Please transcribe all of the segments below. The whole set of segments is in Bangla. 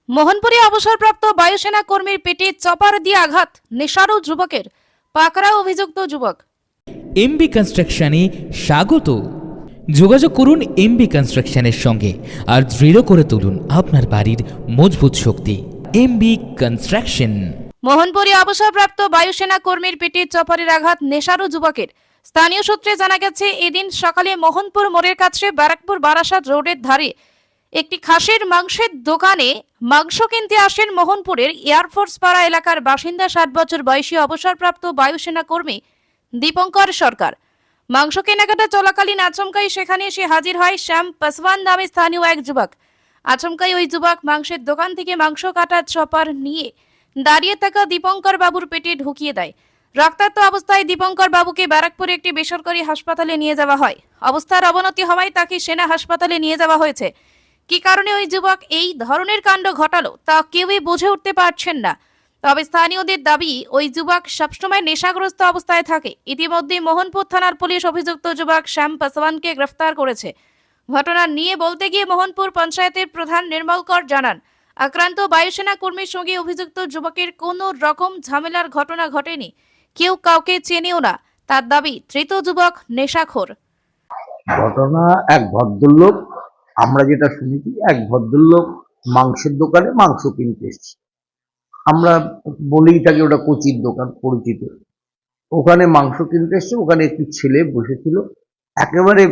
মোহনপুরে অবসরপ্রাপ্ত বায়ুসেনা কর্মীর পেটে চপার দিয়ে আঘাত, নেশারও যুবকের, পাকড়াও অভিযুক্ত যুবক। এমবি কনস্ট্রাকশনে স্বাগত। যোগাযোগ করুন এমবি কনস্ট্রাকশনের সঙ্গে আর দৃঢ় করে তুলুন আপনার বাড়ির মজবুত শক্তি। MB construction. মোহনপুরে অবসরপ্রাপ্ত বায়ুসেনা কর্মীর পেটে চপারের আঘাত, নেশারও যুবকের। স্থানীয় সূত্রে জানা গেছে, এদিন সকালে মোহনপুর মোড়ের কাছে ব্যারাকপুর বারাসাত রোডের ধারে একটি খাসির মাংসের দোকানে মাংস কিনতে আসেন মোহনপুরের এয়ারফোর্স পাড়া এলাকার বাসিন্দা 60 বছর বয়সী অবসরপ্রাপ্ত বায়ুসেনা কর্মী দীপঙ্কর সরকার। মাংস কেনাকাটা চলাকালীন আচমকাই সেখানে এসে হাজির হয় শ্যাম পাসওয়ান নামে স্থানীয় এক যুবক। আচমকাই ওই যুবক মাংসের দোকান থেকে মাংস কাটার চপার নিয়ে দাঁড়িয়ে থাকা দীপঙ্কর বাবুর পেটে ঢুকিয়ে দেয়। রক্তাক্ত অবস্থায় দীপঙ্কর বাবুকে ব্যারাকপুরে একটি বেসরকারি হাসপাতালে নিয়ে যাওয়া হয়। অবস্থার অবনতি হওয়ায় তাকে সেনা হাসপাতালে নিয়ে যাওয়া হয়েছে। কি কারণে ওই যুবক এই ধরনের কাণ্ড ঘটালো তা কেউই বুঝে উঠতে পারছেন না। তবে স্থানীয়দের দাবি, ওই যুবক সবসময় নেশাগ্রস্ত অবস্থায় থাকে। ইতিমধ্যে মোহনপুর থানার পুলিশ অভিযুক্ত যুবক শ্যাম পাসওয়ানকে গ্রেফতার করেছে। ঘটনা নিয়ে বলতে গিয়ে মোহনপুর পঞ্চায়েতের প্রধান নির্মল কর জানান, আক্রান্ত বায়ুসেনা কর্মীর সঙ্গে অভিযুক্ত যুবকের কোনো রকম ঝামেলার ঘটনা ঘটেনি, কেউ কাউকে চেনেও না। তার দাবি, ধৃত যুবক নেশাখোর। ঘটনা এক ভদ্রলোক, আমরা যেটা শুনেছি, এক ভদ্রলোক মাংসের দোকানে মাংস কিনতে এসছে। আমরা বলেই থাকি ওটা কচির দোকান, পরিচিত। ওখানে মাংস কিনতে এসছে। ওখানে একটি ছেলে বসেছিল, একেবারে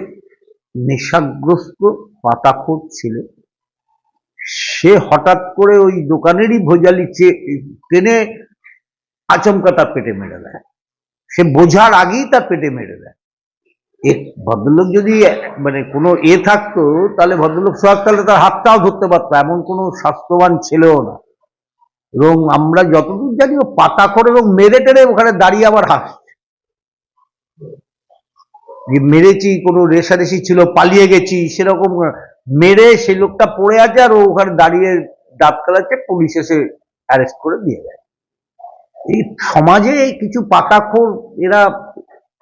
নেশাগ্রস্ত পাতাখোর ছেলে। সে হঠাৎ করে ওই দোকানেরই ভোজালি টেনে আচমকা তার পেটে মেরে দেয়। সে বোঝার আগেই তার পেটে মেরে দেয়। ভদ্রলোক যদি মানে কোনো থাকতো, তাহলে ভদ্রলোক সোহাগ, তাহলে তার হাতটাও ধরতে পারতো, এমন কোনো স্বাস্থ্যবান ছেলেও না। এবং আমরা যতদূর জানি ও পাতা করে এবং মেরে টেরে ওখানে দাঁড়িয়ে আবার হাসছে যে মেরেছি, কোনো রেশারেশি ছিল, পালিয়ে গেছি সেরকম। মেরে সেই লোকটা পড়ে আছে আর ও ওখানে দাঁড়িয়ে দাঁত খেলাচ্ছে। পুলিশ এসে অ্যারেস্ট করে দিয়ে যায়। এই সমাজে কিছু পাতাখোর, এরা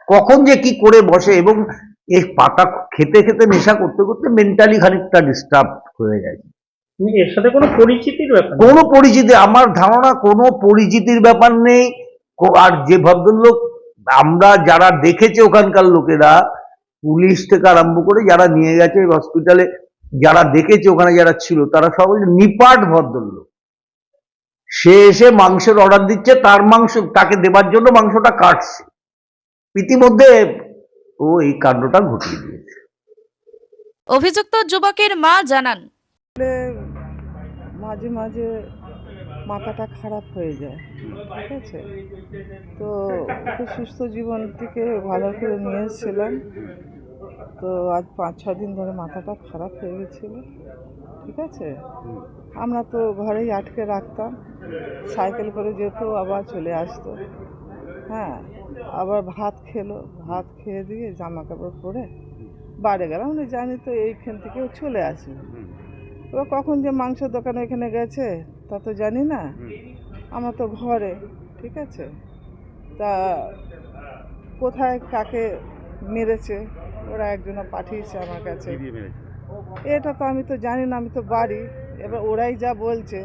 কখন যে কি করে বসে, এবং এই পাতা খেতে খেতে নেশা করতে করতে মেন্টালি খানিকটা ডিস্টার্ব হয়ে যায়। এর সাথে কোনো পরিচিতির ব্যাপার? কোনো পরিচিতি, আমার ধারণা কোনো পরিচিতির ব্যাপার নেই। আর যে ভদ্রলোক আমরা যারা দেখেছে, ওখানকার লোকেরা, পুলিশ থেকে আরম্ভ করে যারা নিয়ে গেছে হসপিটালে, যারা দেখেছে ওখানে যারা ছিল, তারা সবাই নিপাট ভদ্রলোক। সে এসে মাংসের অর্ডার দিচ্ছে, তার মাংস তাকে দেবার জন্য মাংসটা কাটছে, ইতিমধ্যে ও এই কাণ্ডটা ঘটিয়ে দিয়েছে। অভিযুক্ত যুবকের মা জানান, মাঝে মাঝে মাথাটা খারাপ হয়ে যায়, ঠিক আছে। তো ওকে সুস্থ জীবন থেকে ভালো করে নিয়ে এসেছিলাম। তো আজ 5-6 দিন ধরে মাথাটা খারাপ হয়ে গেছিলো, ঠিক আছে। আমরা তো ঘরেই আটকে রাখতাম, সাইকেল করে যেত, আবার চলে আসতো। হ্যাঁ, আবার ভাত খেলো, ভাত খেয়ে দিয়ে জামা কাপড় পরে বাড়ি গেলাম। আমরা জানি তো এইখান থেকেও চলে আসবে। এবার কখন যে মাংসের দোকানে এখানে গেছে তা তো জানি না, আমার তো ঘরে, ঠিক আছে। তা কোথায় কাকে মেরেছে ওরা একজনে পাঠিয়েছে আমার কাছে, এটা তো আমি তো জানি না, আমি তো বাড়ি। এবার ওরাই যা বলছে,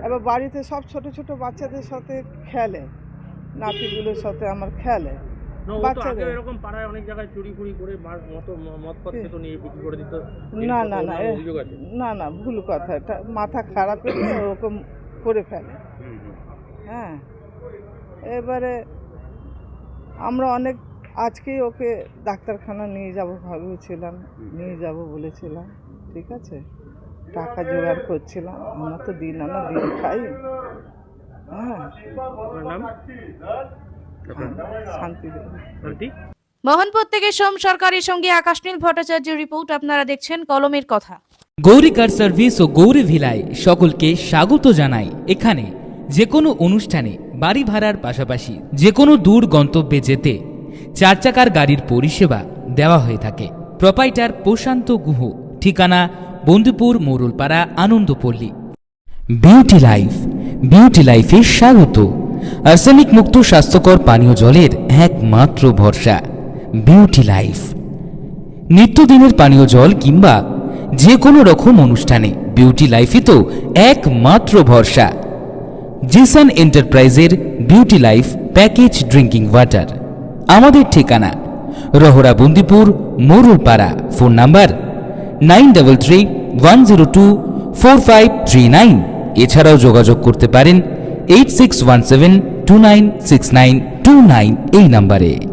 এবার বাড়িতে সব ছোট ছোট বাচ্চাদের সাথে খেলে, নাতিগুলোর সাথে আমার খেলে। বাচ্চাদের এরকম পাড়ায় অনেক জায়গায় চুরি ফুরি করে মদপত্র নিয়ে বিক্রি করে দিত। না না না না না, ভুল কথা, এটা মাথা খারাপ হলে ওরকম করে ফেলে। হ্যাঁ, এবারে আমরা অনেক আজকেই ওকে ডাক্তারখানা নিয়ে যাব ভাবছিলাম, নিয়ে যাব বলেছিলাম, ঠিক আছে। টাকা জোগাড় করছিলাম, আমরা তো দিন আনা দিন খাই। হ্যাঁ, শান্তি দেবী। মোহনপুর থেকে সোম সরকারের সঙ্গে আকাশনীল ভট্টাচার্যের রিপোর্ট। আপনারা দেখছেন কলমের কথা। গৌরী কার সার্ভিস ও গৌরী ভিলায় সকলকে স্বাগত জানাই। এখানে যে কোনো অনুষ্ঠানে, বাড়ি ভাড়ার পাশাপাশি যে কোনো দূর গন্তব্যে যেতে 4 চাকার গাড়ির পরিষেবা দেওয়া হয়ে থাকে। প্রোপাইটার প্রশান্ত গুহ, ঠিকানা বন্দুপুর মোরলপাড়া, আনন্দপল্লী। বিউটি লাইফ, বিউটি লাইফে স্বাগত। আর্সেনিক মুক্ত স্বাস্থ্যকর পানীয় জলের একমাত্র ভরসা বিউটি লাইফ। নিত্যদিনের পানীয় জল কিংবা যে কোনো রকম অনুষ্ঠানে বিউটি লাইফই তো একমাত্র ভরসা। জিসান এন্টারপ্রাইজের beauty life package drinking water. আমাদের ঠিকানা রহরা বন্দিপুর মোরুপাড়া। Phone number 9331024539। এছাড়াও যোগাযোগ করতে পারেন 8617296929 এই নাম্বারে।